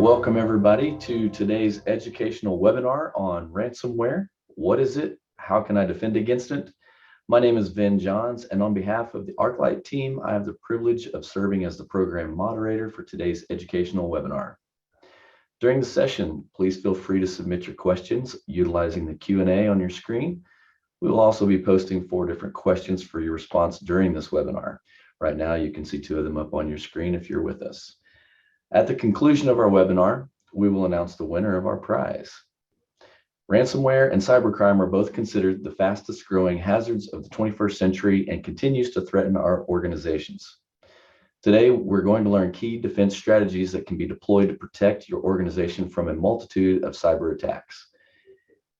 Welcome everybody to today's educational webinar on ransomware. What is it? How can I defend against it? My name is Vin Johns, and on behalf of the ArcLight team, I have the privilege of serving as the program moderator for today's educational webinar. During the session, please feel free to submit your questions utilizing the Q&A on your screen. We will also be posting 4 different questions for your response during this webinar. Right now, you can see 2 of them up on your screen if you're with us. At the conclusion of our webinar, we will announce the winner of our prize. Ransomware and cybercrime are both considered the fastest growing hazards of the 21st century and continues to threaten our organizations. Today, we're going to learn key defense strategies that can be deployed to protect your organization from a multitude of cyber attacks.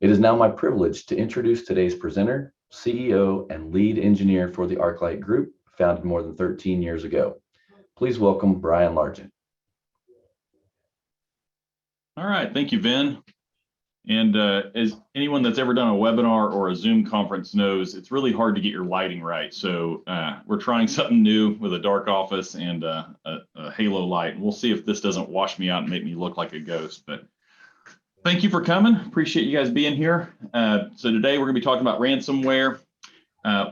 It is now my privilege to introduce today's presenter, CEO, and lead engineer for the ArcLight Group, founded more than 13 years ago. Please welcome Brian Largent. All right, thank you, Vin. And as anyone that's ever done a webinar or a Zoom conference knows, it's really hard to get your lighting right. So we're trying something new with a dark office and a halo light. And we'll see if this doesn't wash me out and make me look like a ghost. But thank you for coming. Appreciate you guys being here. So today we're going to be talking about ransomware.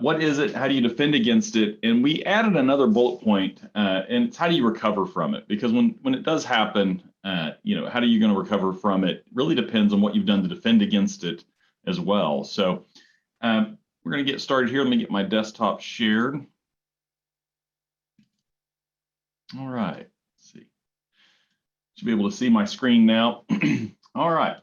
What is it? How do you defend against it? And we added another bullet point, and it's how do you recover from it? Because when it does happen, how are you going to recover from it? Really depends on what you've done to defend against it as well. So we're going to get started here. Let me get my desktop shared. All right, let's see. Should be able to see my screen now. All right.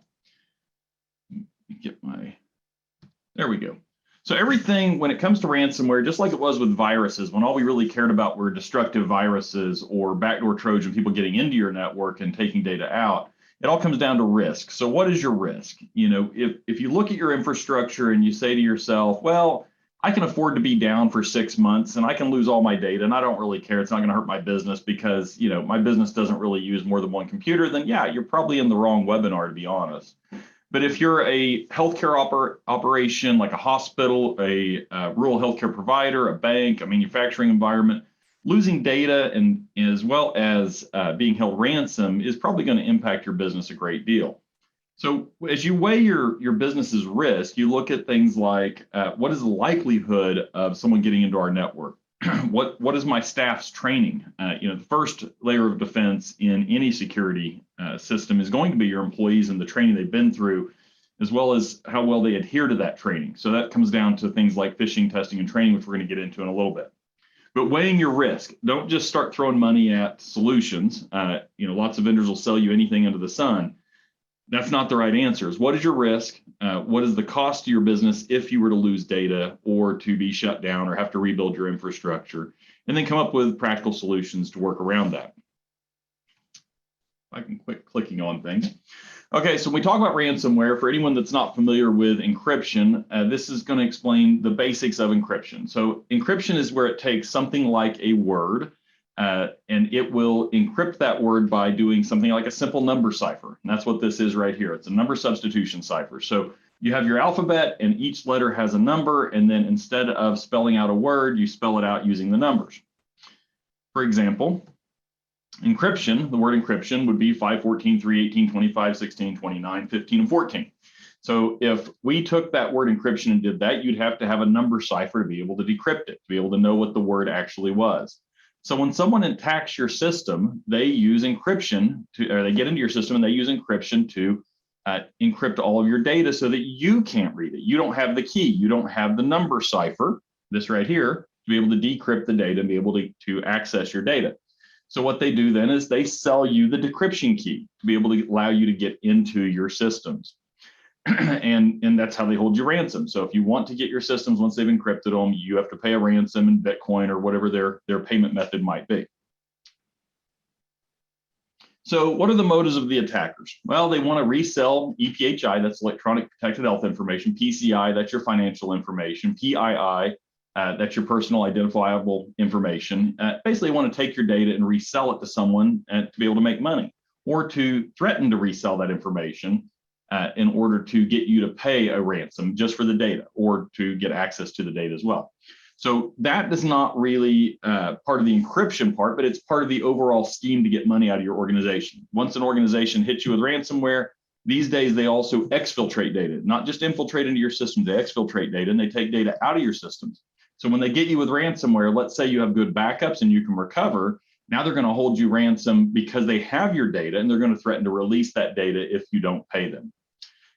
There we go. So everything, when it comes to ransomware, just like it was with viruses, when all we really cared about were destructive viruses or backdoor Trojan, people getting into your network and taking data out, it all comes down to risk. So what is your risk? If you look at your infrastructure and you say to yourself, well, I can afford to be down for 6 months and I can lose all my data and I don't really care. It's not going to hurt my business because, my business doesn't really use more than one computer, then yeah, you're probably in the wrong webinar, to be honest. But if you're a healthcare operation like a hospital, a rural healthcare provider, a bank, a manufacturing environment, losing data and as well as being held ransom is probably going to impact your business a great deal. So as you weigh your business's risk, you look at things like what is the likelihood of someone getting into our network? What is my staff's training? The first layer of defense in any security system is going to be your employees and the training they've been through, as well as how well they adhere to that training. So that comes down to things like phishing, testing, and training, which we're going to get into in a little bit. But weighing your risk, don't just start throwing money at solutions. Lots of vendors will sell you anything under the sun. That's not the right answers. What is your risk? What is the cost to your business if you were to lose data or to be shut down or have to rebuild your infrastructure? And then come up with practical solutions to work around that. I can quit clicking on things. Okay, so when we talk about ransomware, for anyone that's not familiar with encryption, this is going to explain the basics of encryption. So encryption is where it takes something like a word, and it will encrypt that word by doing something like a simple number cipher. And that's what this is right here. It's a number substitution cipher. So you have your alphabet and each letter has a number. And then instead of spelling out a word, you spell it out using the numbers. For example, encryption, the word encryption would be 5, 14, 3, 18, 25, 16, 29, 15, and 14. So if we took that word encryption and did that, you'd have to have a number cipher to be able to decrypt it, to be able to know what the word actually was. So when someone attacks your system, they use encryption they get into your system and they use encryption to encrypt all of your data so that you can't read it. You don't have the key. You don't have the number cipher, this right here, to be able to decrypt the data and be able to access your data. So what they do then is they sell you the decryption key to be able to allow you to get into your systems. and that's how they hold you ransom. So if you want to get your systems, once they've encrypted them, you have to pay a ransom in Bitcoin or whatever their payment method might be. So what are the motives of the attackers? Well, they want to resell EPHI, that's electronic protected health information, PCI, that's your financial information, PII, that's your personal identifiable information. Basically, they want to take your data and resell it to someone to be able to make money, or to threaten to resell that information in order to get you to pay a ransom just for the data or to get access to the data as well. So that is not really part of the encryption part, but it's part of the overall scheme to get money out of your organization. Once an organization hits you with ransomware, these days they also exfiltrate data, not just infiltrate into your systems, they exfiltrate data and they take data out of your systems. So when they get you with ransomware, let's say you have good backups and you can recover, now they're going to hold you ransom because they have your data and they're going to threaten to release that data if you don't pay them.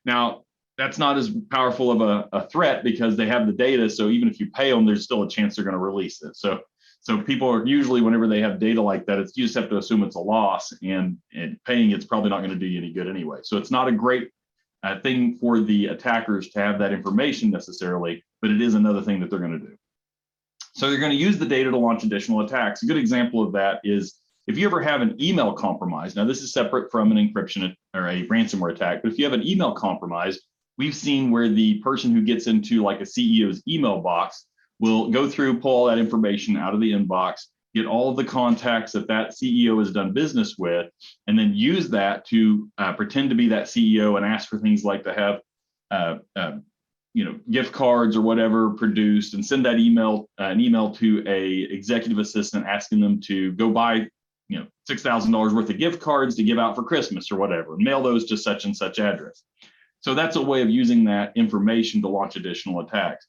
Now, that's not as powerful of a threat because they have the data. So even if you pay them, there's still a chance they're going to release it. So people are usually, whenever they have data like that, you just have to assume it's a loss, and paying it's probably not going to do you any good anyway. So it's not a great thing for the attackers to have that information necessarily, but it is another thing that they're going to do. So they're going to use the data to launch additional attacks. A good example of that is if you ever have an email compromise. Now, this is separate from an encryption or a ransomware attack, but if you have an email compromise, we've seen where the person who gets into like a CEO's email box will go through, pull all that information out of the inbox, get all of the contacts that CEO has done business with, and then use that to pretend to be that CEO and ask for things like to have gift cards or whatever produced, and send that an email to a executive assistant asking them to go buy $6,000 worth of gift cards to give out for Christmas or whatever, and mail those to such and such address. So that's a way of using that information to launch additional attacks.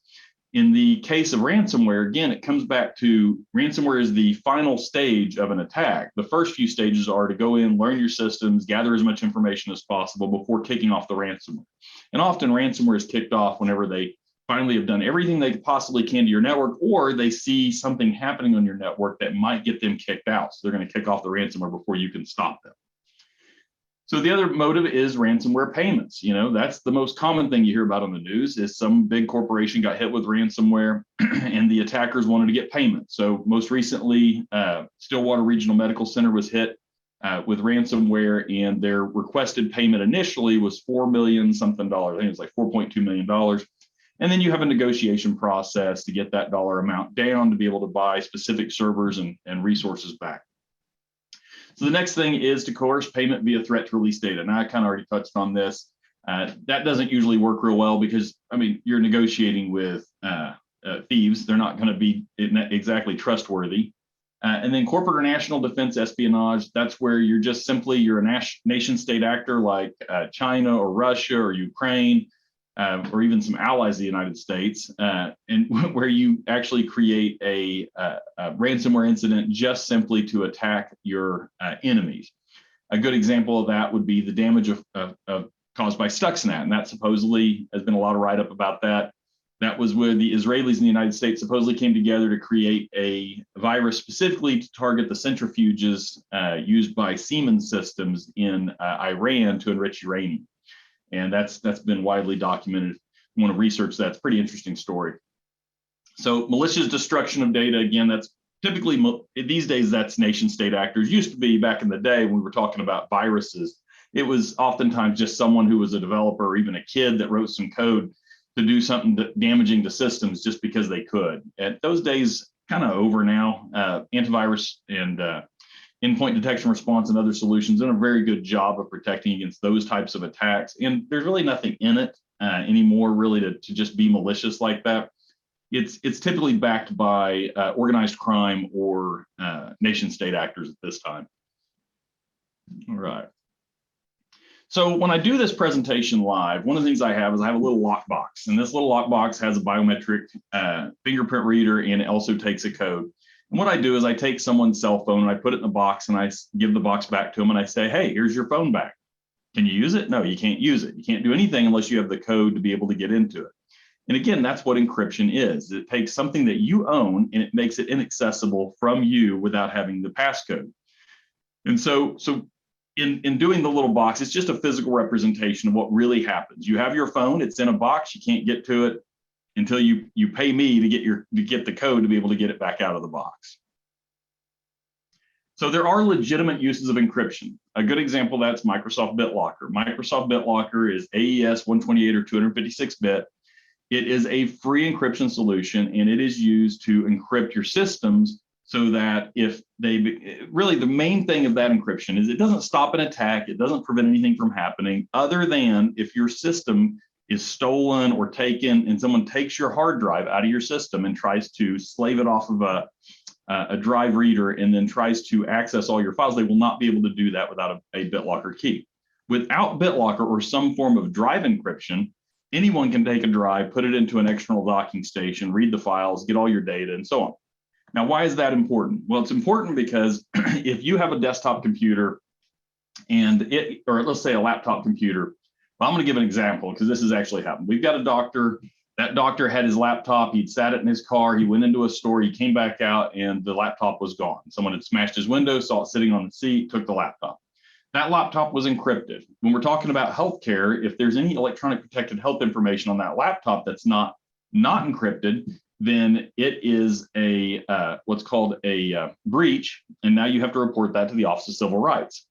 In the case of ransomware, again, it comes back to ransomware is the final stage of an attack. The first few stages are to go in, learn your systems, gather as much information as possible before kicking off the ransomware. And often ransomware is kicked off whenever they finally have done everything they possibly can to your network, or they see something happening on your network that might get them kicked out. So they're going to kick off the ransomware before you can stop them. So the other motive is ransomware payments. That's the most common thing you hear about on the news is some big corporation got hit with ransomware and the attackers wanted to get payment. So most recently, Stillwater Regional Medical Center was hit with ransomware, and their requested payment initially was $4 million something dollars. I think it was like $4.2 million. And then you have a negotiation process to get that dollar amount down to be able to buy specific servers and resources back. So the next thing is to coerce payment via threat to release data. Now, I kind of already touched on this. That doesn't usually work real well because, you're negotiating with thieves. They're not going to be exactly trustworthy. And then corporate or national defense espionage, that's where you're a nation state actor like China or Russia or Ukraine, or even some allies of the United States, and where you actually create a ransomware incident just simply to attack your enemies. A good example of that would be the damage caused by Stuxnet, and that supposedly has been a lot of write-up about that. That was where the Israelis in the United States supposedly came together to create a virus specifically to target the centrifuges used by Siemens systems in Iran to enrich uranium. And that's been widely documented. If you want to research that, it's a pretty interesting story. So malicious destruction of data, again, that's typically, these days, that's nation state actors. Used to be back in the day when we were talking about viruses, it was oftentimes just someone who was a developer or even a kid that wrote some code to do something damaging to systems just because they could. And those days kind of over now. Antivirus and endpoint detection response and other solutions done a very good job of protecting against those types of attacks. And there's really nothing in it anymore really to just be malicious like that. It's typically backed by organized crime or nation state actors at this time. All right. So when I do this presentation live, one of the things I have is I have a little lockbox, and this little lockbox has a biometric fingerprint reader, and it also takes a code. And what I do is I take someone's cell phone and I put it in the box, and I give the box back to them, and I say, hey, here's your phone back. Can you use it? No, you can't use it. You can't do anything unless you have the code to be able to get into it. And again, that's what encryption is. It takes something that you own and it makes it inaccessible from you without having the passcode. And so in doing the little box, it's just a physical representation of what really happens. You have your phone, it's in a box, you can't get to it until you pay me to get the code to be able to get it back out of the box. So there are legitimate uses of encryption. A good example of that's Microsoft BitLocker. Microsoft BitLocker is AES 128 or 256-bit. It is a free encryption solution, and it is used to encrypt your systems so that really the main thing of that encryption is it doesn't stop an attack, it doesn't prevent anything from happening other than if your system is stolen or taken, and someone takes your hard drive out of your system and tries to slave it off of a drive reader and then tries to access all your files, they will not be able to do that without a BitLocker key. Without BitLocker or some form of drive encryption, anyone can take a drive, put it into an external docking station, read the files, get all your data, and so on. Now, why is that important? Well, it's important because if you have a desktop computer or let's say a laptop computer, well, I'm going to give an example because this has actually happened. We've got a doctor. That doctor had his laptop. He'd sat it in his car. He went into a store. He came back out, and the laptop was gone. Someone had smashed his window, saw it sitting on the seat, took the laptop. That laptop was encrypted. When we're talking about healthcare, if there's any electronic protected health information on that laptop that's not encrypted, then it is what's called a breach, and now you have to report that to the Office of Civil Rights.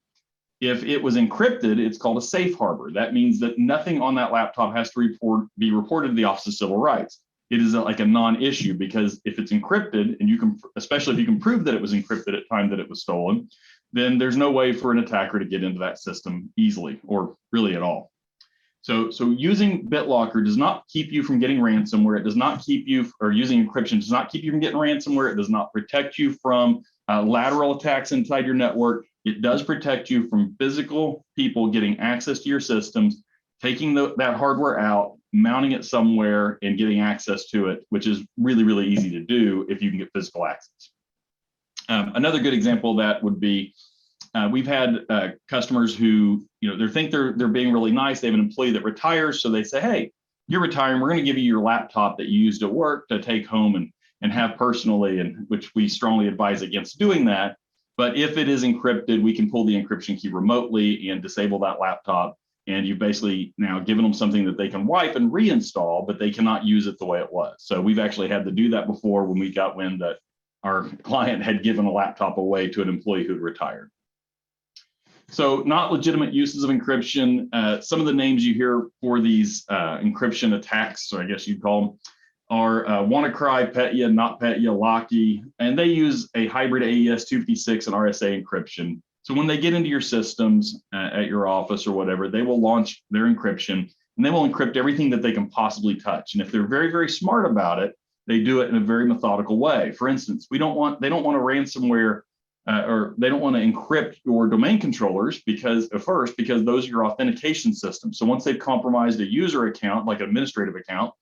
If it was encrypted, it's called a safe harbor. That means that nothing on that laptop has to be reported to the Office of Civil Rights. It is like a non-issue, because if it's encrypted, and you can, especially if you can prove that it was encrypted at the time that it was stolen, then there's no way for an attacker to get into that system easily or really at all. So using BitLocker does not keep you from getting ransomware. It does not keep you, or using encryption does not keep you from getting ransomware. It does not protect you from lateral attacks inside your network. It does protect you from physical people getting access to your systems, taking that hardware out, mounting it somewhere, and getting access to it, which is really, really easy to do if you can get physical access. Another good example of that would be, we've had customers who, they think they're being really nice. They have an employee that retires, so they say, "Hey, you're retiring. We're going to give you your laptop that you used at work to take home and have personally," and which we strongly advise against doing that. But if it is encrypted, we can pull the encryption key remotely and disable that laptop. And you've basically now given them something that they can wipe and reinstall, but they cannot use it the way it was. So we've actually had to do that before when we got wind that our client had given a laptop away to an employee who'd retired. So not legitimate uses of encryption. Some of the names you hear for these encryption attacks, so I guess you'd call them, are Wannacry, Petya, NotPetya, Locky, and they use a hybrid AES 256 and RSA encryption. So when they get into your systems at your office or whatever, they will launch their encryption, and they will encrypt everything that they can possibly touch. And if they're very, very smart about it, they do it in a very methodical way. For instance, they don't want a ransomware or they don't want to encrypt your domain controllers because those are your authentication systems. So once they've compromised a user account, like an administrative account,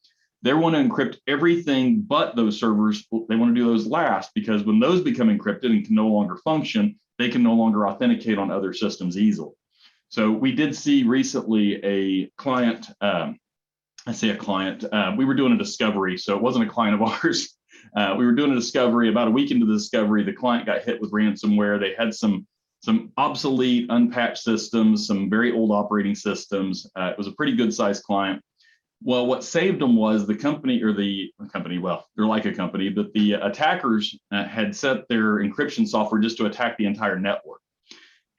they want to encrypt everything but those servers. They want to do those last, because when those become encrypted and can no longer function, they can no longer authenticate on other systems easily. So we did see recently a client, we were doing a discovery, so it wasn't a client of ours. We were doing a discovery. About a week into the discovery, the client got hit with ransomware. They had some obsolete, unpatched systems, some very old operating systems. It was a pretty good sized client. Well, what saved them was the company, well, they're like a company, but the attackers had set their encryption software just to attack the entire network.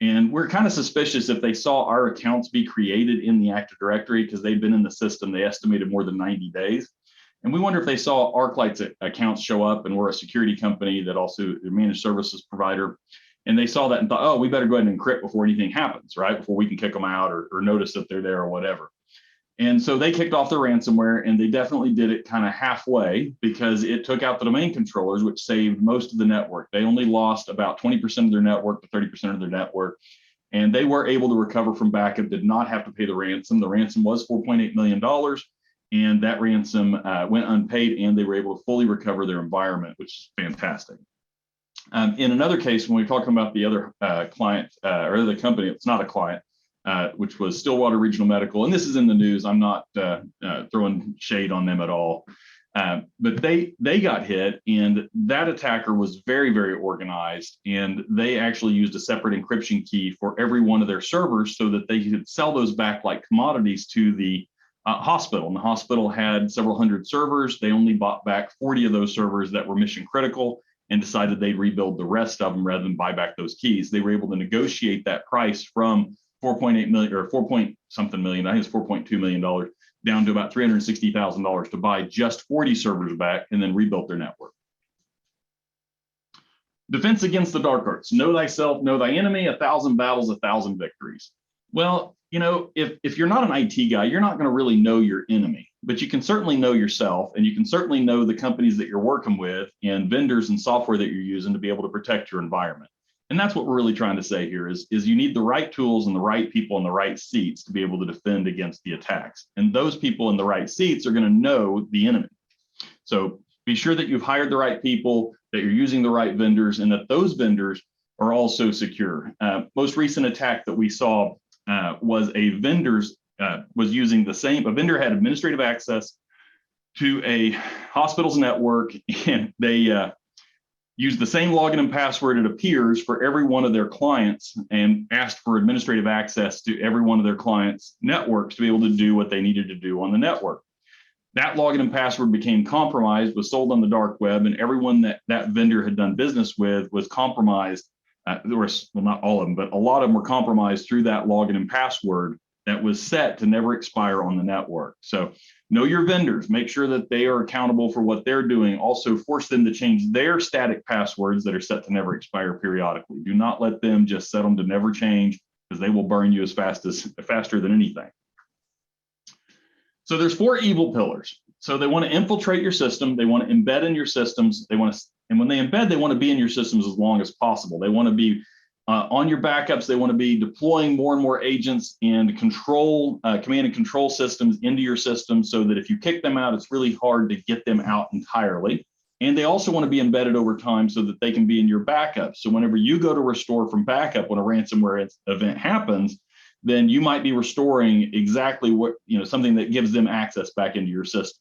And we're kind of suspicious if they saw our accounts be created in the Active Directory, because they'd been in the system, they estimated more than 90 days. And we wonder if they saw ArcLight's accounts show up, and we're a security company that also a managed services provider. And they saw that and thought, oh, we better go ahead and encrypt before anything happens, right? Before we can kick them out or notice that they're there or whatever. And so they kicked off the ransomware, and they definitely did it kind of halfway, because it took out the domain controllers, which saved most of the network. They only lost about 20% of their network to 30% of their network. And they were able to recover from backup, did not have to pay the ransom. The ransom was $4.8 million. And that ransom went unpaid, and they were able to fully recover their environment, which is fantastic. In another case, when we're talking about the other client or the company, it's not a client, which was Stillwater Regional Medical, and this is in the news. I'm not throwing shade on them at all, but they got hit, and that attacker was very, very organized, and they actually used a separate encryption key for every one of their servers so that they could sell those back like commodities to the hospital. And the hospital had several hundred servers. They only bought back 40 of those servers that were mission critical, and decided they'd rebuild the rest of them rather than buy back those keys. They were able to negotiate that price from 4.8 million or 4 point something million, I think it's $4.2 million, down to about $360,000 to buy just 40 servers back, and then rebuilt their network. Defense against the dark arts. Know thyself, know thy enemy, 1,000 battles, 1,000 victories. Well, if you're not an IT guy, you're not going to really know your enemy, but you can certainly know yourself, and you can certainly know the companies that you're working with and vendors and software that you're using to be able to protect your environment. And that's what we're really trying to say here is you need the right tools and the right people in the right seats to be able to defend against the attacks. And those people in the right seats are going to know the enemy. So be sure that you've hired the right people, that you're using the right vendors, and that those vendors are also secure. Most recent attack that we saw was a vendor's was using the same, a vendor had administrative access to a hospital's network, and they used the same login and password, it appears, for every one of their clients, and asked for administrative access to every one of their clients' networks to be able to do what they needed to do on the network. That login and password became compromised, was sold on the dark web, and everyone that vendor had done business with was compromised. There was, well, not all of them, but a lot of them were compromised through that login and password that was set to never expire on the network. So know your vendors, make sure that they are accountable for what they're doing. Also force them to change their static passwords that are set to never expire periodically. Do not let them just set them to never change, because they will burn you faster than anything. So there's 4 evil pillars. So they want to infiltrate your system. They want to embed in your systems. And when they embed, they want to be in your systems as long as possible. They want to be on your backups. They want to be deploying more and more agents and command and control systems into your system, so that if you kick them out, it's really hard to get them out entirely. And they also want to be embedded over time so that they can be in your backups. So whenever you go to restore from backup, when a ransomware event happens, then you might be restoring exactly what, something that gives them access back into your system.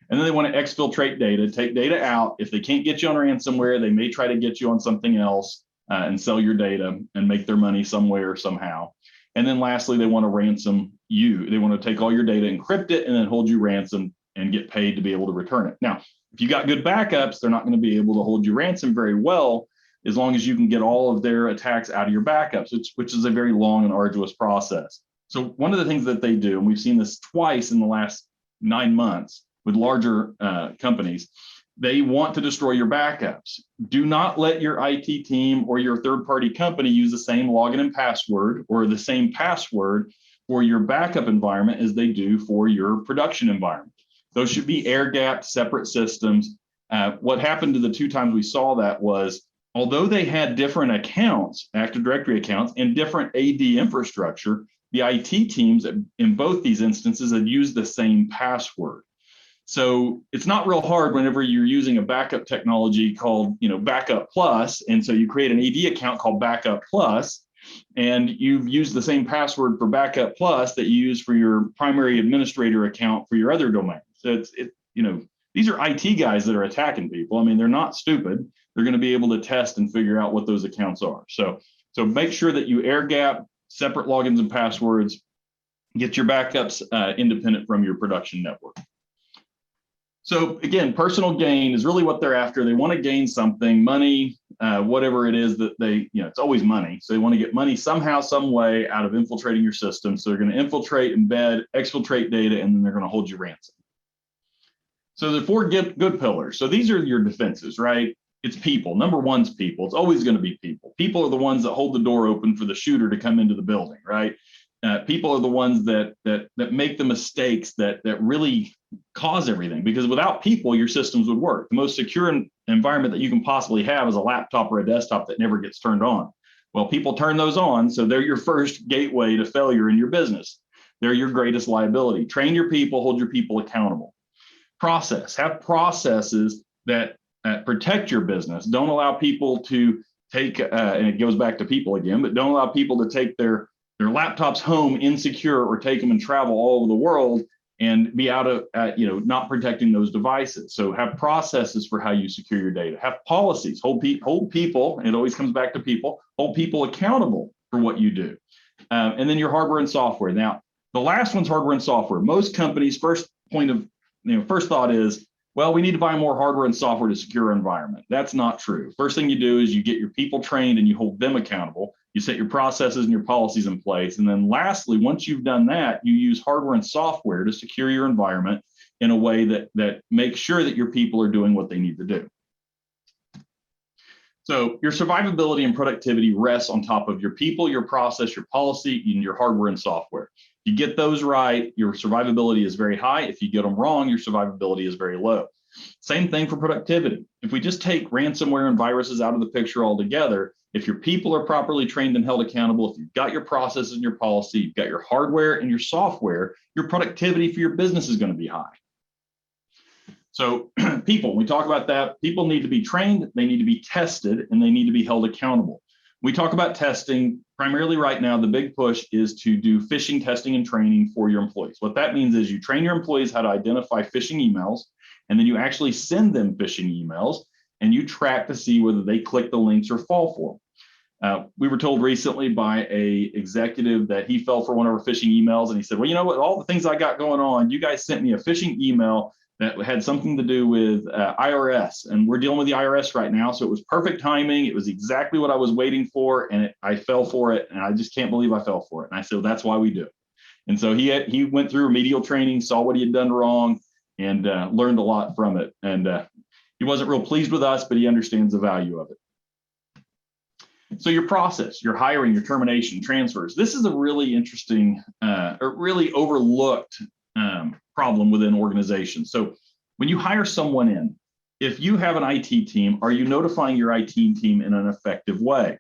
And then they want to exfiltrate data, take data out. If they can't get you on ransomware, they may try to get you on something else and sell your data and make their money somewhere, somehow. And then lastly, they want to ransom you. They want to take all your data, encrypt it, and then hold you ransom and get paid to be able to return it. Now, if you got good backups, they're not going to be able to hold you ransom very well, as long as you can get all of their attacks out of your backups, which is a very long and arduous process. So one of the things that they do, and we've seen this twice in the last 9 months with larger companies, they want to destroy your backups. Do not let your IT team or your third-party company use the same login and password or the same password for your backup environment as they do for your production environment. Those should be air-gapped, separate systems. What happened to the 2 times we saw that was, although they had different accounts, Active Directory accounts, and different AD infrastructure, the IT teams in both these instances had used the same password. So it's not real hard whenever you're using a backup technology called, Backup Plus. And so you create an AD account called Backup Plus, and you've used the same password for Backup Plus that you use for your primary administrator account for your other domain. So these are IT guys that are attacking people. I mean, they're not stupid. They're going to be able to test and figure out what those accounts are. So make sure that you air gap, separate logins and passwords, get your backups independent from your production network. So again, personal gain is really what they're after. They want to gain something, money, whatever it is that they, it's always money. So they want to get money somehow, some way out of infiltrating your system. So they're going to infiltrate, embed, exfiltrate data, and then they're going to hold you ransom. So the 4 good pillars. So these are your defenses, right? It's people. Number 1's people. It's always going to be people. People are the ones that hold the door open for the shooter to come into the building, right? People are the ones that make the mistakes that really cause everything, because without people, your systems would work. The most secure environment that you can possibly have is a laptop or a desktop that never gets turned on. Well, people turn those on, so they're your first gateway to failure in your business. They're your greatest liability. Train your people, hold your people accountable. Have processes that protect your business. Don't allow people to take, and it goes back to people again, but don't allow people to take their laptops home insecure, or take them and travel all over the world and be out of, not protecting those devices. So have processes for how you secure your data. Have policies. Hold people, and it always comes back to people. Hold people accountable for what you do. And then your hardware and software. Now, the last one's hardware and software. Most companies' first thought is, well, we need to buy more hardware and software to secure our environment. That's not true. First thing you do is you get your people trained and you hold them accountable. You set your processes and your policies in place. And then lastly, once you've done that, you use hardware and software to secure your environment in a way that makes sure that your people are doing what they need to do. So your survivability and productivity rests on top of your people, your process, your policy, and your hardware and software. If you get those right, your survivability is very high. If you get them wrong, your survivability is very low. Same thing for productivity. If we just take ransomware and viruses out of the picture altogether, if your people are properly trained and held accountable, if you've got your processes and your policy, you've got your hardware and your software, your productivity for your business is going to be high. So people, when we talk about that, people need to be trained, they need to be tested, and they need to be held accountable. We talk about testing, primarily right now, the big push is to do phishing testing and training for your employees. What that means is you train your employees how to identify phishing emails, and then you actually send them phishing emails, and you track to see whether they click the links or fall for them. We were told recently by an executive that he fell for one of our phishing emails, and he said, well, you know what, all the things I got going on, you guys sent me a phishing email that had something to do with IRS, and we're dealing with the IRS right now. So it was perfect timing. It was exactly what I was waiting for, and I fell for it, and I just can't believe I fell for it. And I said, well, that's why we do it. And so he went through remedial training, saw what he had done wrong, and learned a lot from it. And he wasn't real pleased with us, but he understands the value of it. So your process, your hiring, your termination, transfers. This is a really interesting, or really overlooked problem within organizations. So when you hire someone in, if you have an IT team, are you notifying your IT team in an effective way?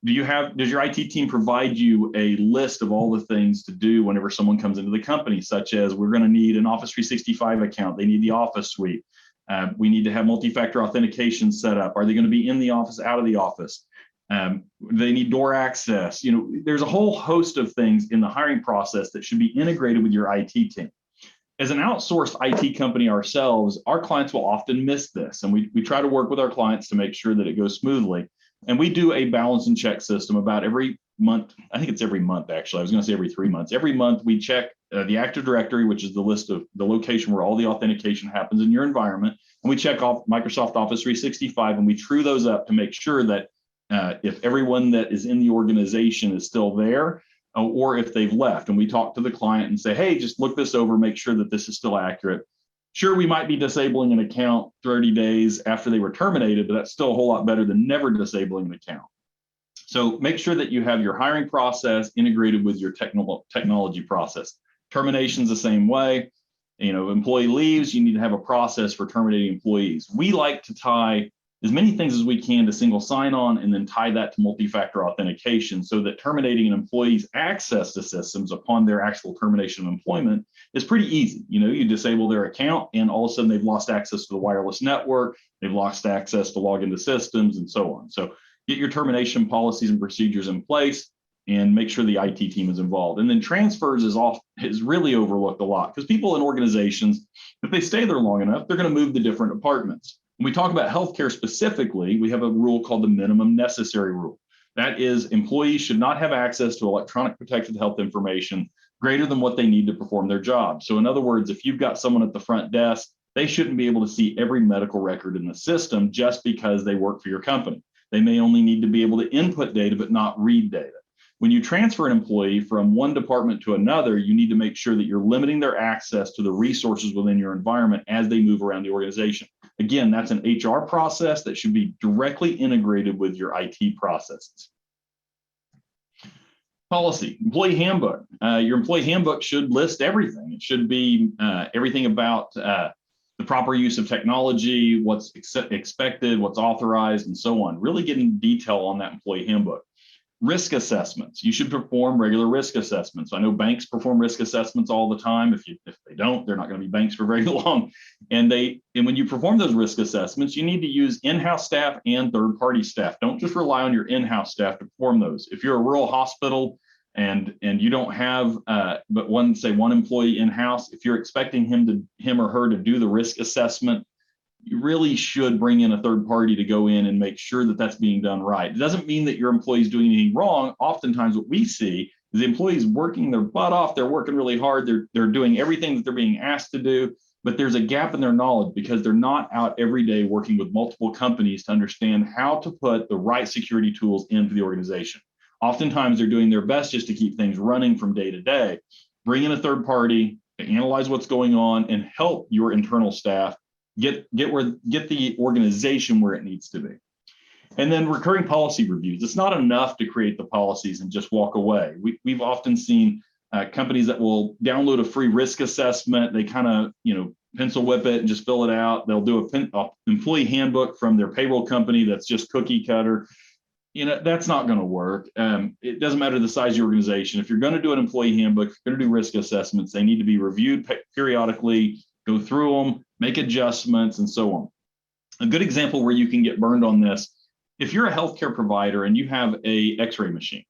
Does your IT team provide you a list of all the things to do whenever someone comes into the company, such as we're going to need an Office 365 account, they need the Office suite, we need to have multi-factor authentication set up, are they going to be in the office, out of the office? They need door access. There's a whole host of things in the hiring process that should be integrated with your IT team. As an outsourced IT company ourselves, our clients will often miss this, and we try to work with our clients to make sure that it goes smoothly. And we do a balance and check system about every month. I think it's every month, actually. I was going to say every 3 months. Every month we check the Active Directory, which is the list of the location where all the authentication happens in your environment. And we check off Microsoft Office 365, and we true those up to make sure that if everyone that is in the organization is still there, or if they've left, and we talk to the client and say, hey, just look this over, make sure that this is still accurate. Sure, we might be disabling an account 30 days after they were terminated, but that's still a whole lot better than never disabling an account. So make sure that you have your hiring process integrated with your technology process. Termination's the same way. Employee leaves, you need to have a process for terminating employees. We like to tie as many things as we can to single sign-on and then tie that to multi-factor authentication so that terminating an employee's access to systems upon their actual termination of employment is pretty easy. You disable their account and all of a sudden they've lost access to the wireless network, they've lost access to log into systems and so on. So get your termination policies and procedures in place and make sure the IT team is involved. And then transfers is really overlooked a lot because people in organizations, if they stay there long enough, they're going to move to different departments. When we talk about healthcare specifically, we have a rule called the minimum necessary rule. That is, employees should not have access to electronic protected health information greater than what they need to perform their job. So in other words, if you've got someone at the front desk, they shouldn't be able to see every medical record in the system just because they work for your company. They may only need to be able to input data, but not read data. When you transfer an employee from one department to another, you need to make sure that you're limiting their access to the resources within your environment as they move around the organization. Again, that's an HR process that should be directly integrated with your IT processes. Policy, employee handbook. Your employee handbook should list everything. It should be everything about the proper use of technology, what's expected, what's authorized, and so on. Really get into detail on that employee handbook. Risk assessments. You should perform regular risk assessments. I know banks perform risk assessments all the time. If they don't, they're not going to be banks for very long. And when you perform those risk assessments, you need to use in-house staff and third-party staff. Don't just rely on your in-house staff to perform those. If you're a rural hospital and you don't have but one employee in-house, if you're expecting him or her to do the risk assessment, you really should bring in a third party to go in and make sure that that's being done right. It doesn't mean that your employee's doing anything wrong. Oftentimes what we see is the employees working their butt off. They're working really hard. They're doing everything that they're being asked to do, but there's a gap in their knowledge because they're not out every day working with multiple companies to understand how to put the right security tools into the organization. Oftentimes they're doing their best just to keep things running from day to day. Bring in a third party to analyze what's going on and help your internal staff get the organization where it needs to be. And then recurring policy reviews. It's not enough to create the policies and just walk away. We've often seen companies that will download a free risk assessment. They kind of, pencil whip it and just fill it out. They'll do a employee handbook from their payroll company that's just cookie cutter. That's not going to work. It doesn't matter the size of your organization. If you're going to do an employee handbook, if you're going to do risk assessments, they need to be reviewed periodically, go through them, make adjustments, and so on. A good example where you can get burned on this, if you're a healthcare provider and you have a X-ray machine,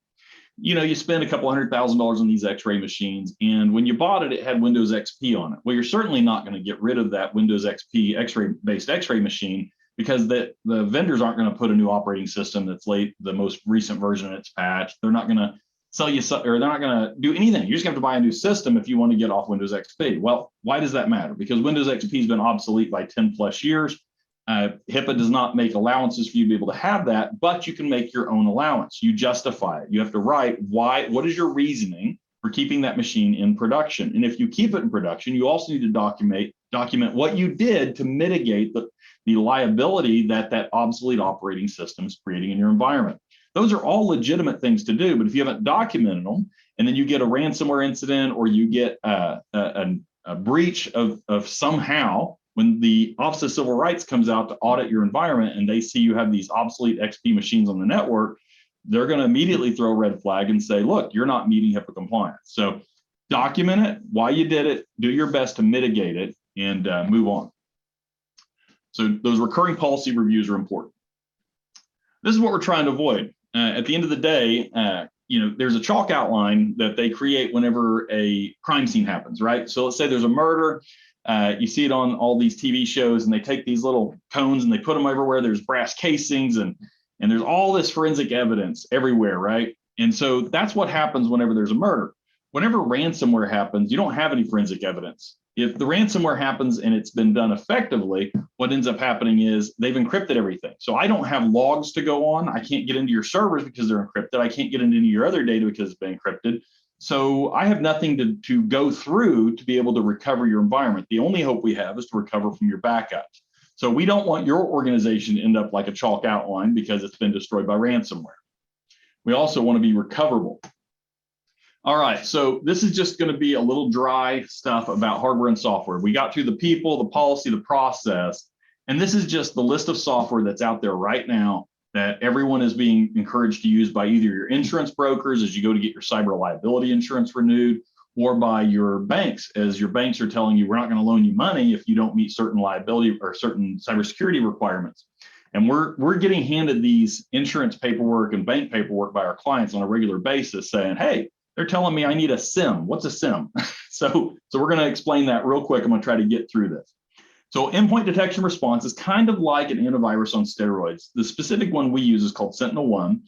you spend a couple $100,000 on these X-ray machines, and when you bought it, it had Windows XP on it. Well, you're certainly not going to get rid of that Windows XP X-ray-based X-ray machine because the vendors aren't going to put a new operating system that's the most recent version of its patch. They're not going to sell you, or they're not going to do anything. You're just going to have to buy a new system if you want to get off Windows XP. Well, why does that matter? Because Windows XP has been obsolete by 10 plus years. HIPAA does not make allowances for you to be able to have that, but you can make your own allowance. You justify it. You have to write what is your reasoning for keeping that machine in production? And if you keep it in production, you also need to document what you did to mitigate the liability that obsolete operating system is creating in your environment. Those are all legitimate things to do, but if you haven't documented them, and then you get a ransomware incident or you get a breach of somehow, when the Office of Civil Rights comes out to audit your environment and they see you have these obsolete XP machines on the network, they're going to immediately throw a red flag and say, look, you're not meeting HIPAA compliance. So document it, why you did it, do your best to mitigate it, and move on. So those recurring policy reviews are important. This is what we're trying to avoid. At the end of the day, there's a chalk outline that they create whenever a crime scene happens, right? So let's say there's a murder. You see it on all these TV shows, and they take these little cones and they put them everywhere. There's brass casings and there's all this forensic evidence everywhere, right? And so that's what happens whenever there's a murder. Whenever ransomware happens, you don't have any forensic evidence. If the ransomware happens and it's been done effectively, what ends up happening is they've encrypted everything. So I don't have logs to go on. I can't get into your servers because they're encrypted. I can't get into any of your other data because it's been encrypted. So I have nothing to go through to be able to recover your environment. The only hope we have is to recover from your backups. So we don't want your organization to end up like a chalk outline because it's been destroyed by ransomware. We also want to be recoverable. All right, so this is just going to be a little dry stuff about hardware and software. We got through the people, the policy, the process, and this is just the list of software that's out there right now that everyone is being encouraged to use by either your insurance brokers as you go to get your cyber liability insurance renewed, or by your banks as your banks are telling you, we're not going to loan you money if you don't meet certain liability or certain cybersecurity requirements. And we're getting handed these insurance paperwork and bank paperwork by our clients on a regular basis saying, hey, they're telling me I need a SIM. What's a SIM? So we're going to explain that real quick. I'm going to try to get through this. So endpoint detection response is kind of like an antivirus on steroids. The specific one we use is called Sentinel-1,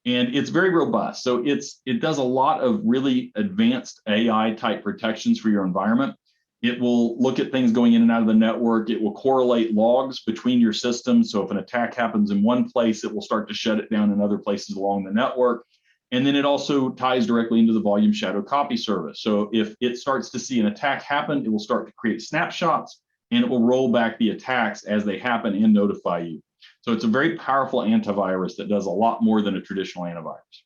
and it's very robust. So it does a lot of really advanced AI type protections for your environment. It will look at things going in and out of the network. It will correlate logs between your systems. So if an attack happens in one place, it will start to shut it down in other places along the network. And then it also ties directly into the volume shadow copy service. So if it starts to see an attack happen, it will start to create snapshots, and it will roll back the attacks as they happen and notify you. So it's a very powerful antivirus that does a lot more than a traditional antivirus.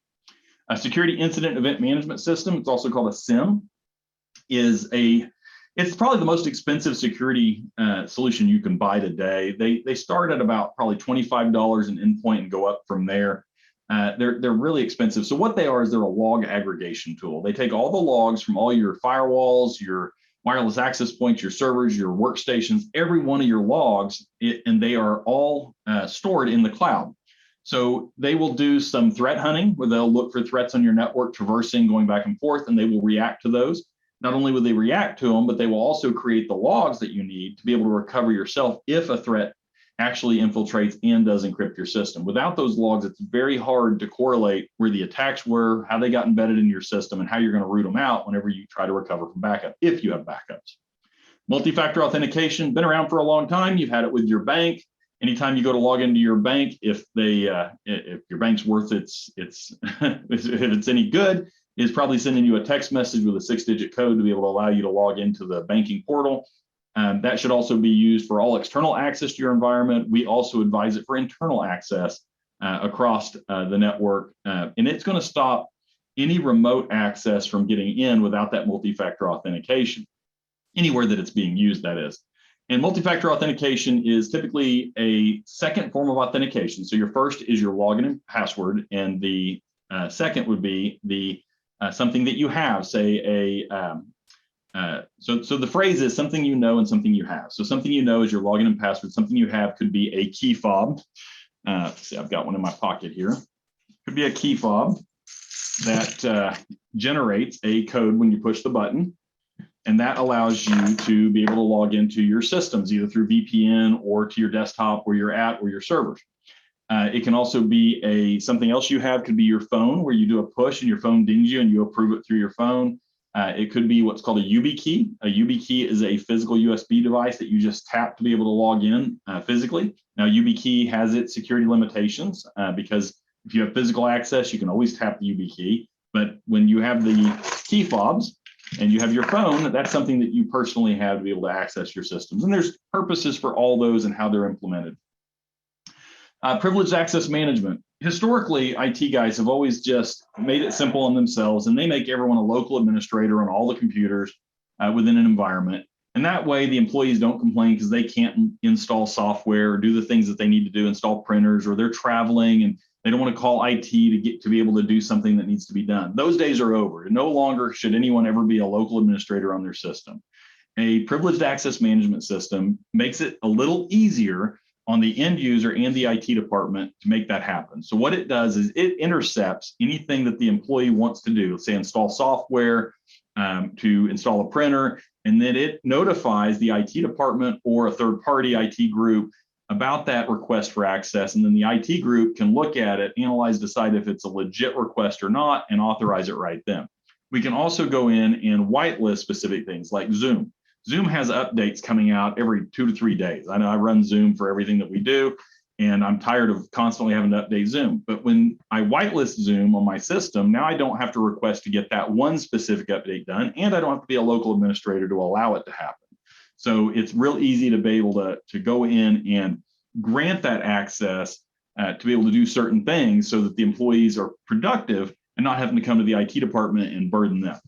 A security incident event management system, it's also called a SIEM, it's probably the most expensive security solution you can buy today. They start at about probably $25 an endpoint and go up from there. They're really expensive. So what they are is they're a log aggregation tool. They take all the logs from all your firewalls, your wireless access points, your servers, your workstations, every one of your logs, and they are all stored in the cloud. So they will do some threat hunting where they'll look for threats on your network, traversing, going back and forth, and they will react to those. Not only will they react to them, but they will also create the logs that you need to be able to recover yourself if a threat actually infiltrates and does encrypt your system. Without those logs, it's very hard to correlate where the attacks were, how they got embedded in your system, and how you're going to root them out whenever you try to recover from backup, if you have backups. Multi-factor authentication, been around for a long time. You've had it with your bank. Anytime you go to log into your bank, if your bank's worth if it's any good, is probably sending you a text message with a 6-digit code to be able to allow you to log into the banking portal. That should also be used for all external access to your environment. We also advise it for internal access across the network, and it's going to stop any remote access from getting in without that multi-factor authentication, anywhere that it's being used, that is. And multi-factor authentication is typically a second form of authentication. So your first is your login and password, and the second would be the something that you have, say so the phrase is something you know and something you have. So something you know is your login and password. Something you have could be a key fob. See, I've got one in my pocket here. Could be a key fob that generates a code when you push the button. And that allows you to be able to log into your systems, either through VPN or to your desktop where you're at or your servers. It can also be something else you have, could be your phone, where you do a push and your phone dings you and you approve it through your phone. It could be what's called a YubiKey. A YubiKey is a physical USB device that you just tap to be able to log in physically. Now, YubiKey has its security limitations because if you have physical access, you can always tap the YubiKey. But when you have the key fobs and you have your phone, that's something that you personally have to be able to access your systems. And there's purposes for all those and how they're implemented. Privileged access management. Historically, IT guys have always just made it simple on themselves, and they make everyone a local administrator on all the computers within an environment. And that way, the employees don't complain because they can't install software or do the things that they need to do, install printers, or they're traveling and they don't want to call IT to be able to do something that needs to be done. Those days are over. No longer should anyone ever be a local administrator on their system. A privileged access management system makes it a little easier on the end user and the IT department to make that happen. So what it does is it intercepts anything that the employee wants to do, say install software, to install a printer, and then it notifies the IT department or a third-party IT group about that request for access, and then the IT group can look at it, analyze, decide if it's a legit request or not, and authorize it right then. We can also go in and whitelist specific things like Zoom. Zoom has updates coming out every 2 to 3 days. I know I run Zoom for everything that we do, and I'm tired of constantly having to update Zoom. But when I whitelist Zoom on my system, now I don't have to request to get that one specific update done, and I don't have to be a local administrator to allow it to happen. So it's real easy to be able to go in and grant that access to be able to do certain things so that the employees are productive and not having to come to the IT department and burden them.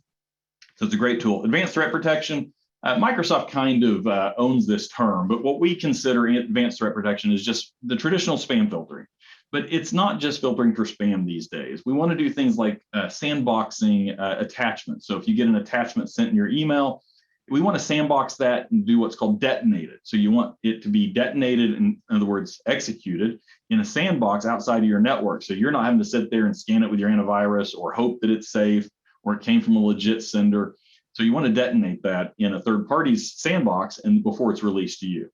So it's a great tool. Advanced threat protection. Microsoft kind of owns this term, but what we consider advanced threat protection is just the traditional spam filtering. But it's not just filtering for spam these days. We want to do things like sandboxing attachments. So if you get an attachment sent in your email, we want to sandbox that and do what's called detonate it. So you want it to be detonated, in other words, executed in a sandbox outside of your network. So you're not having to sit there and scan it with your antivirus or hope that it's safe or it came from a legit sender. So you want to detonate that in a third party's sandbox and before it's released to you.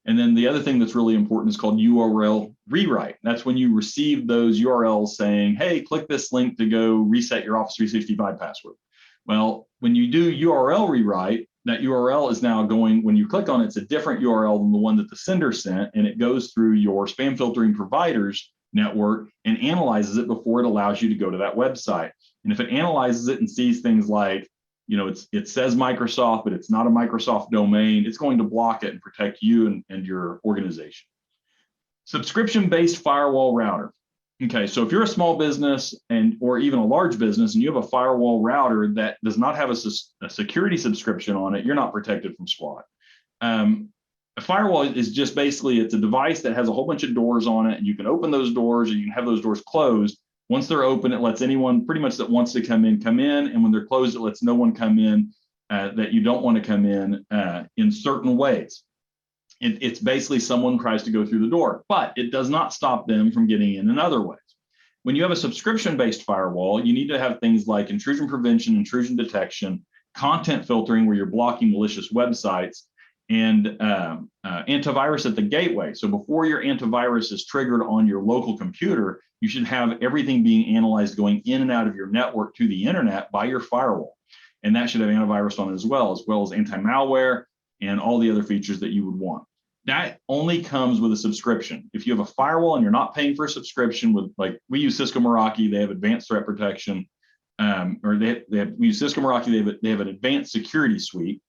And then the other thing that's really important is called URL rewrite. That's when you receive those URLs saying, hey, click this link to go reset your Office 365 password. Well, when you do URL rewrite, that URL is now going, when you click on it, it's a different URL than the one that the sender sent, and it goes through your spam filtering provider's network and analyzes it before it allows you to go to that website. And if it analyzes it and sees things like, you know, it says Microsoft, but it's not a Microsoft domain, it's going to block it and protect you and your organization. Subscription-based firewall router. Okay, so if you're a small business or even a large business and you have a firewall router that does not have a security subscription on it, you're not protected from SWAT. A firewall is just basically, it's a device that has a whole bunch of doors on it, and you can open those doors or you can have those doors closed. Once they're open, it lets anyone pretty much that wants to come in, and when they're closed, it lets no one come in that you don't want to come in certain ways. It's basically someone tries to go through the door, but it does not stop them from getting in other ways. When you have a subscription-based firewall, you need to have things like intrusion prevention, intrusion detection, content filtering where you're blocking malicious websites, and antivirus at the gateway. So before your antivirus is triggered on your local computer, you should have everything being analyzed going in and out of your network to the internet by your firewall. And that should have antivirus on it as well as anti-malware and all the other features that you would want. That only comes with a subscription. If you have a firewall and you're not paying for a subscription with, like we use Cisco Meraki, they have advanced threat protection, we use Cisco Meraki, they have an advanced security suite,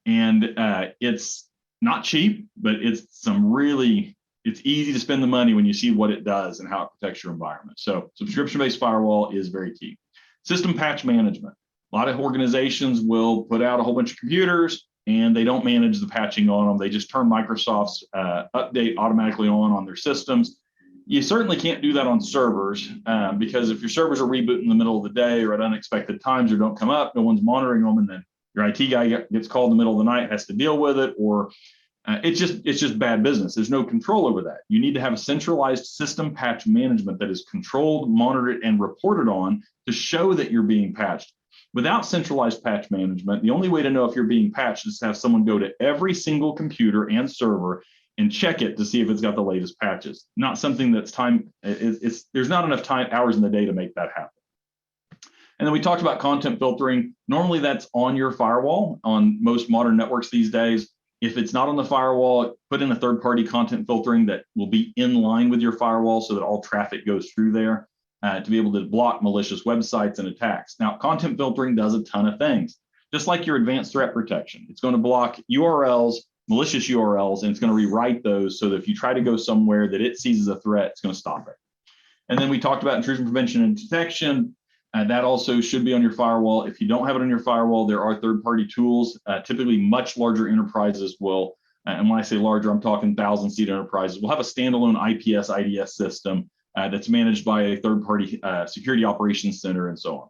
and it's not cheap, but it's some really it's easy to spend the money when you see what it does and how it protects your environment. So subscription-based firewall is very key. System patch management. A lot of organizations will put out a whole bunch of computers and they don't manage the patching on them. They just turn Microsoft's update automatically on their systems. You certainly can't do that on servers because if your servers are rebooting in the middle of the day or at unexpected times or don't come up, no one's monitoring them, and then your IT guy gets called in the middle of the night, has to deal with it, or it's just bad business. There's no control over that. You need to have a centralized system patch management that is controlled, monitored, and reported on to show that you're being patched. Without centralized patch management, the only way to know if you're being patched is to have someone go to every single computer and server and check it to see if it's got the latest patches. Not something that's there's not enough hours in the day to make that happen. And then we talked about content filtering. Normally that's on your firewall on most modern networks these days. If it's not on the firewall, put in a third-party content filtering that will be in line with your firewall so that all traffic goes through there to be able to block malicious websites and attacks. Now, content filtering does a ton of things, just like your advanced threat protection. It's going to block URLs, malicious URLs, and it's going to rewrite those so that if you try to go somewhere that it sees as a threat, it's going to stop it. And then we talked about intrusion prevention and detection. That also should be on your firewall. If you don't have it on your firewall, there are third-party tools. Typically, much larger enterprises will, and when I say larger, I'm talking 1,000-seat enterprises, will have a standalone IPS IDS system that's managed by a third-party security operations center and so on.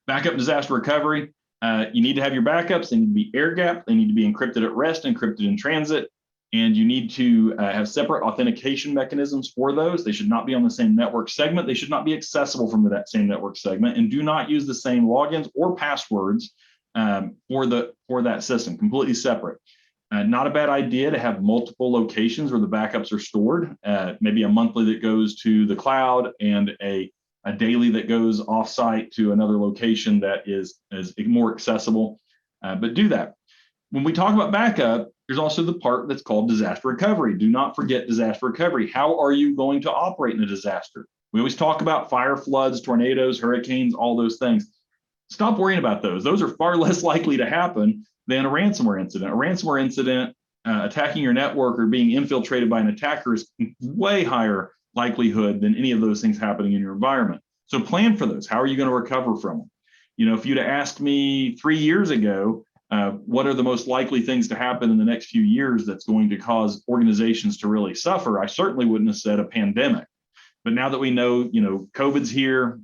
Backup disaster recovery. You need to have your backups. They need to be air-gapped. They need to be encrypted at rest, encrypted in transit. And you need to have separate authentication mechanisms for those. They should not be on the same network segment. They should not be accessible from that same network segment, and do not use the same logins or passwords for that system, completely separate. Not a bad idea to have multiple locations where the backups are stored, maybe a monthly that goes to the cloud and a daily that goes offsite to another location that is more accessible, but do that. When we talk about backup, there's also the part that's called disaster recovery. Do not forget disaster recovery. How are you going to operate in a disaster? We always talk about fire, floods, tornadoes, hurricanes, all those things. Stop worrying about those. Those are far less likely to happen than a ransomware incident. A ransomware incident attacking your network or being infiltrated by an attacker is way higher likelihood than any of those things happening in your environment. So plan for those. How are you going to recover from them? You know, if you'd have asked me 3 years ago, what are the most likely things to happen in the next few years that's going to cause organizations to really suffer, I certainly wouldn't have said a pandemic. But now that we know, COVID's here,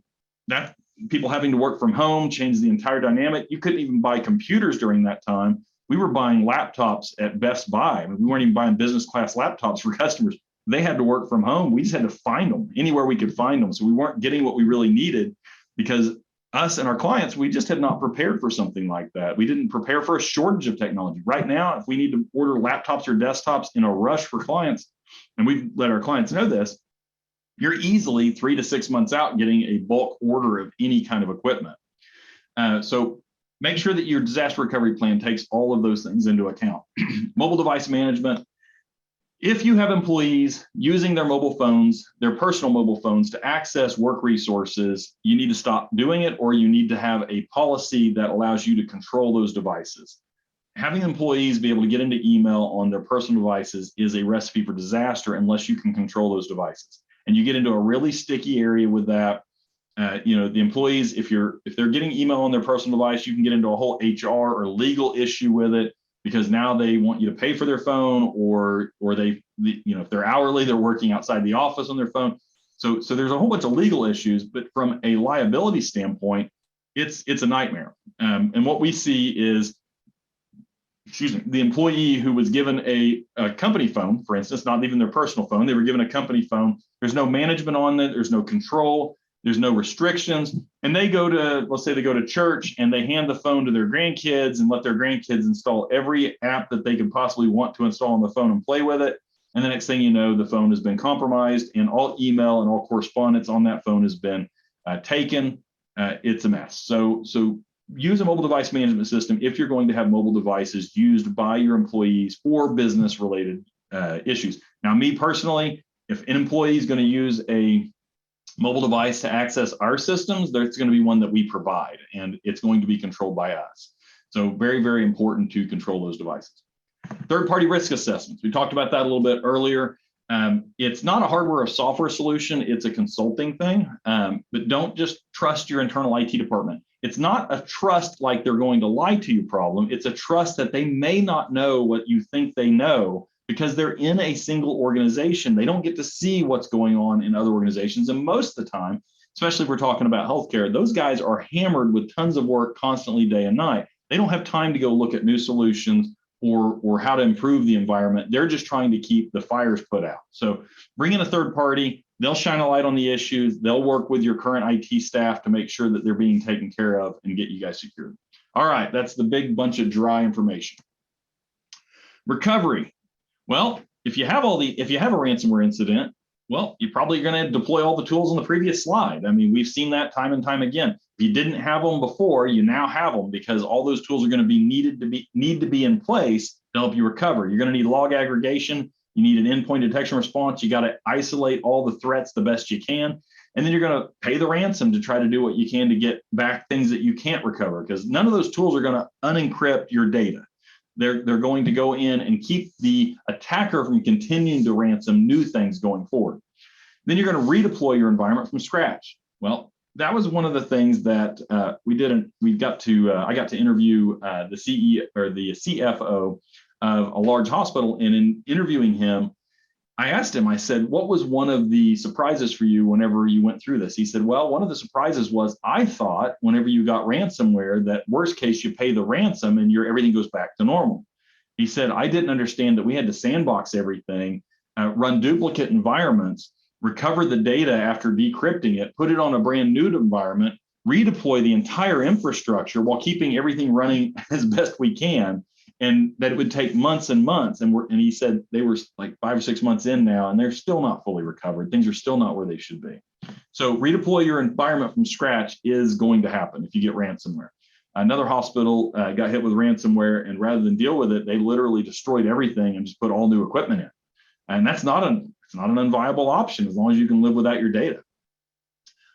that people having to work from home changed the entire dynamic. You couldn't even buy computers during that time. We were buying laptops at Best Buy. I mean, we weren't even buying business class laptops for customers. They had to work from home. We just had to find them anywhere we could find them. So we weren't getting what we really needed because us and our clients, we just had not prepared for something like that. We didn't prepare for a shortage of technology. Right now, if we need to order laptops or desktops in a rush for clients, and we've let our clients know this, you're easily 3 to 6 months out getting a bulk order of any kind of equipment. So make sure that your disaster recovery plan takes all of those things into account. Mobile device management. If you have employees using their mobile phones, their personal mobile phones to access work resources, you need to stop doing it, or you need to have a policy that allows you to control those devices. Having employees be able to get into email on their personal devices is a recipe for disaster unless you can control those devices. And you get into a really sticky area with that. The employees, if they're getting email on their personal device, you can get into a whole HR or legal issue with it, because now they want you to pay for their phone, or if they're hourly, they're working outside the office on their phone. So there's a whole bunch of legal issues, but from a liability standpoint, it's a nightmare. And what we see is, the employee who was given a company phone, for instance, not even their personal phone, they were given a company phone. There's no management on it. There's no control. There's no restrictions. And they go to, let's say they go to church and they hand the phone to their grandkids and let their grandkids install every app that they could possibly want to install on the phone and play with it. And the next thing you know, the phone has been compromised and all email and all correspondence on that phone has been taken. It's a mess. So use a mobile device management system if you're going to have mobile devices used by your employees for business related issues. Now, me personally, if an employee is going to use a mobile device to access our systems, there's going to be one that we provide, and it's going to be controlled by us. So very, very important to control those devices. Third-party risk assessments. We talked about that a little bit earlier. It's not a hardware or software solution, it's a consulting thing, but don't just trust your internal IT department. It's not a trust like they're going to lie to you problem. It's a trust that they may not know what you think they know because they're in a single organization. They don't get to see what's going on in other organizations. And most of the time, especially if we're talking about healthcare, those guys are hammered with tons of work constantly day and night. They don't have time to go look at new solutions or how to improve the environment. They're just trying to keep the fires put out. So bring in a third party, they'll shine a light on the issues, they'll work with your current IT staff to make sure that they're being taken care of and get you guys secured. All right, that's the big bunch of dry information. Recovery. Well, if you have a ransomware incident, well, you're probably going to deploy all the tools on the previous slide. I mean, we've seen that time and time again. If you didn't have them before, you now have them because all those tools are going to be need to be in place to help you recover. You're going to need log aggregation. You need an endpoint detection response. You got to isolate all the threats the best you can. And then you're going to pay the ransom to try to do what you can to get back things that you can't recover, because none of those tools are going to unencrypt your data. They're going to go in and keep the attacker from continuing to ransom new things going forward. Then you're going to redeploy your environment from scratch. Well, that was one of the things that I got to interview the CFO of a large hospital, and in interviewing him, I asked him, I said, what was one of the surprises for you whenever you went through this? He said, well, one of the surprises was I thought whenever you got ransomware that worst case you pay the ransom and everything goes back to normal. He said, I didn't understand that we had to sandbox everything, run duplicate environments, recover the data after decrypting it, put it on a brand new environment, redeploy the entire infrastructure while keeping everything running as best we can, and that it would take months and months. And he said they were like 5 or 6 months in now, and they're still not fully recovered. Things are still not where they should be. So redeploy your environment from scratch is going to happen if you get ransomware. Another hospital got hit with ransomware, and rather than deal with it, they literally destroyed everything and just put all new equipment in. And that's not an unviable option as long as you can live without your data.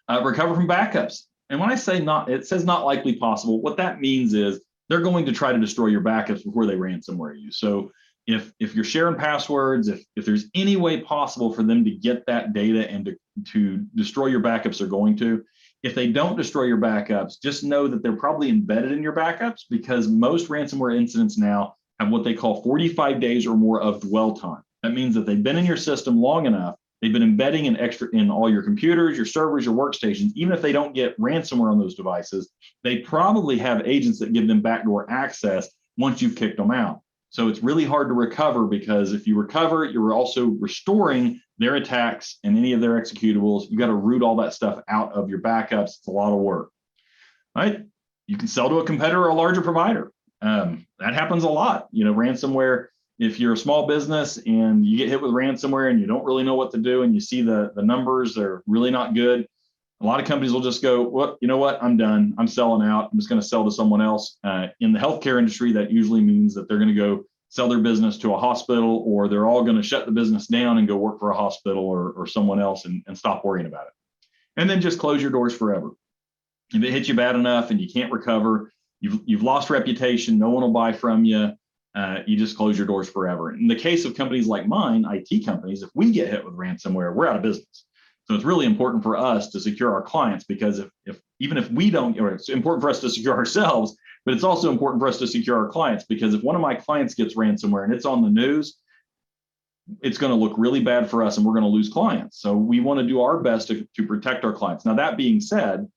Recover from backups. And when I say it says not likely possible, what that means is they're going to try to destroy your backups before they ransomware you. So if you're sharing passwords, if there's any way possible for them to get that data and to destroy your backups, they're going to. If they don't destroy your backups, just know that they're probably embedded in your backups, because most ransomware incidents now have what they call 45 days or more of dwell time. That means that they've been in your system long enough. They've been embedding in all your computers, your servers, your workstations. Even if they don't get ransomware on those devices, they probably have agents that give them backdoor access once you've kicked them out. So it's really hard to recover, because if you recover, you're also restoring their attacks and any of their executables. You got to root all that stuff out of your backups. It's a lot of work, right? You can sell to a competitor or a larger provider. That happens a lot. Ransomware. If you're a small business and you get hit with ransomware and you don't really know what to do, and you see the numbers are really not good, a lot of companies will just go, well, you know what, I'm done. I'm selling out. I'm just going to sell to someone else. In the healthcare industry, that usually means that they're going to go sell their business to a hospital, or they're all going to shut the business down and go work for a hospital or someone else and stop worrying about it. And then just close your doors forever. If it hits you bad enough and you can't recover, you've lost reputation, no one will buy from you. You just close your doors forever. In the case of companies like mine, IT companies, if we get hit with ransomware, we're out of business. So it's really important for us to secure our clients, because even if we don't, or it's important for us to secure ourselves, but it's also important for us to secure our clients, because if one of my clients gets ransomware and it's on the news, it's going to look really bad for us and we're going to lose clients. So we want to do our best to protect our clients. Now, that being said,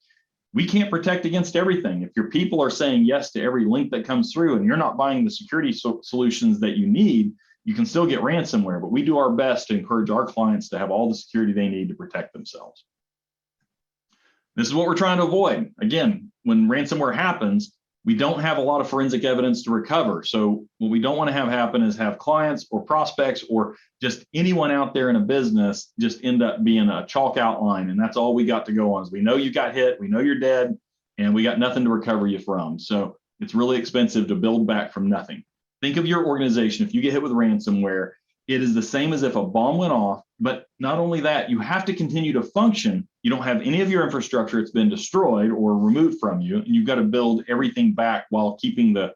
we can't protect against everything. If your people are saying yes to every link that comes through and you're not buying the security solutions that you need, you can still get ransomware, but we do our best to encourage our clients to have all the security they need to protect themselves. This is what we're trying to avoid. Again, when ransomware happens, we don't have a lot of forensic evidence to recover. So what we don't want to have happen is have clients or prospects or just anyone out there in a business just end up being a chalk outline. And that's all we got to go on is we know you got hit, we know you're dead, and we got nothing to recover you from. So it's really expensive to build back from nothing. Think of your organization. If you get hit with ransomware, it is the same as if a bomb went off, but not only that, you have to continue to function. You don't have any of your infrastructure. It's been destroyed or removed from you, and you've got to build everything back while keeping the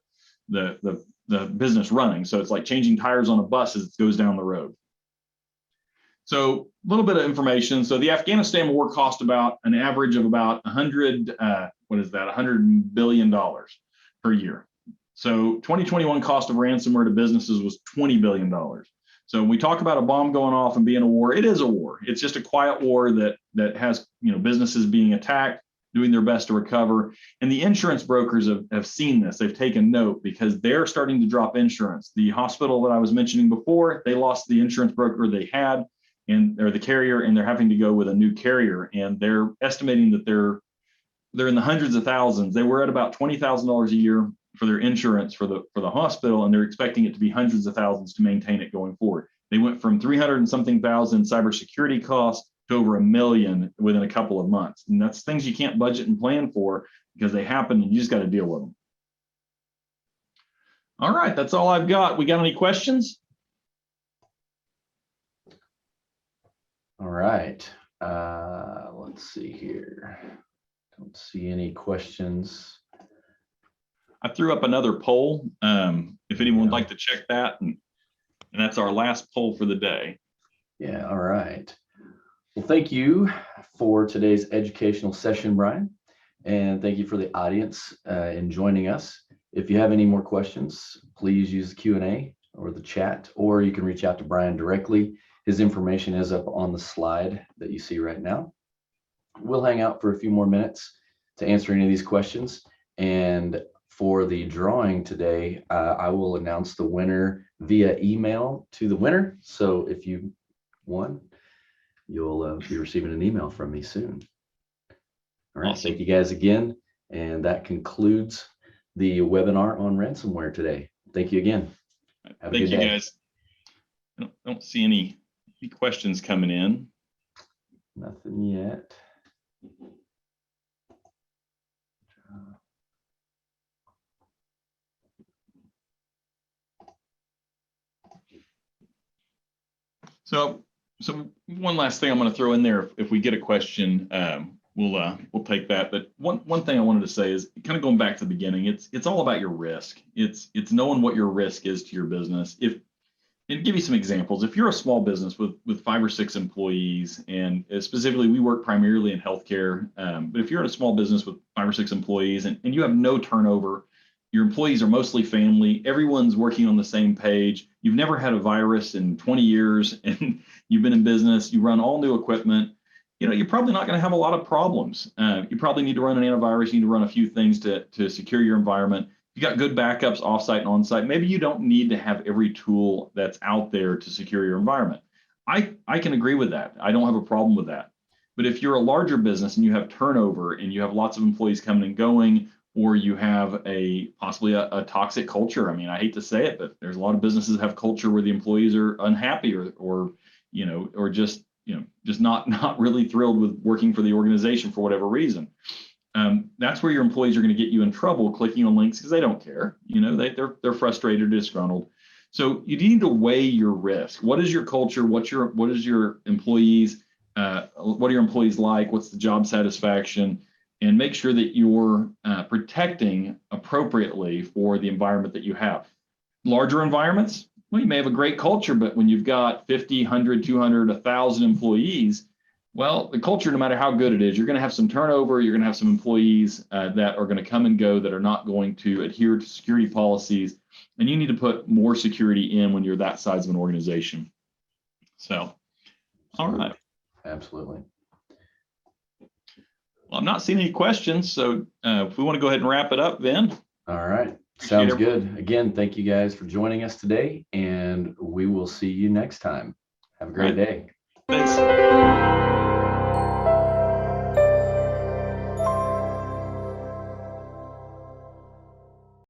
business running. So it's like changing tires on a bus as it goes down the road. So a little bit of information. So the Afghanistan war cost about an average of about $100 billion per year. So 2021 cost of ransomware to businesses was $20 billion. So when we talk about a bomb going off and being a war, it is a war. It's just a quiet war that has businesses being attacked, doing their best to recover. And the insurance brokers have seen this. They've taken note because they're starting to drop insurance. The hospital that I was mentioning before, they lost the insurance broker they had, or the carrier, and they're having to go with a new carrier. And they're estimating that they're in the hundreds of thousands. They were at about $20,000 a year for their insurance for the hospital, and they're expecting it to be hundreds of thousands to maintain it going forward. They went from 300 and something thousand cybersecurity costs to over $1 million within a couple of months. And that's things you can't budget and plan for because they happen and you just got to deal with them. All right, that's all I've got. We got any questions? All right, let's see here. Don't see any questions. I threw up another poll. If anyone would like to check that, and that's our last poll for the day. Yeah, all right. Well, thank you for today's educational session, Brian, and thank you for the audience in joining us. If you have any more questions, please use the Q&A or the chat, or you can reach out to Brian directly. His information is up on the slide that you see right now. We'll hang out for a few more minutes to answer any of these questions. And for the drawing today, I will announce the winner via email to the winner. So if you won, you'll be receiving an email from me soon. All right, awesome. Thank you guys again. And that concludes the webinar on ransomware today. Thank you again. Have a good day. Thank you, guys. I don't see any questions coming in. Nothing yet. So one last thing I'm going to throw in there. If we get a question, we'll take that. But one thing I wanted to say is kind of going back to the beginning. It's all about your risk. It's knowing what your risk is to your business. And give you some examples. If you're a small business with 5 or 6 employees, and specifically we work primarily in healthcare, but if you're in a small business with 5 or 6 employees and you have no turnover, your employees are mostly family, everyone's working on the same page, you've never had a virus in 20 years, and you've been in business, you run all new equipment, you're probably not going to have a lot of problems. You probably need to run an antivirus, you need to run a few things to secure your environment. You got good backups offsite and onsite. Maybe you don't need to have every tool that's out there to secure your environment. I can agree with that. I don't have a problem with that. But if you're a larger business and you have turnover and you have lots of employees coming and going, or you have possibly a toxic culture. I mean, I hate to say it, but there's a lot of businesses that have culture where the employees are unhappy or just not really thrilled with working for the organization for whatever reason. That's where your employees are going to get you in trouble clicking on links because they don't care. They're frustrated or disgruntled. So you need to weigh your risk. What is your culture? What is your employees? What are your employees like? What's the job satisfaction? And make sure that you're protecting appropriately for the environment that you have. Larger environments, well, you may have a great culture, but when you've got 50, 100, 200, 1,000 employees, well, the culture, no matter how good it is, you're going to have some turnover. You're going to have some employees that are going to come and go that are not going to adhere to security policies. And you need to put more security in when you're that size of an organization. So, all right. Absolutely. Well, I'm not seeing any questions. So if we want to go ahead and wrap it up, Vin. All right. Sounds good. Again, thank you guys for joining us today, and we will see you next time. Have a great day. Thanks.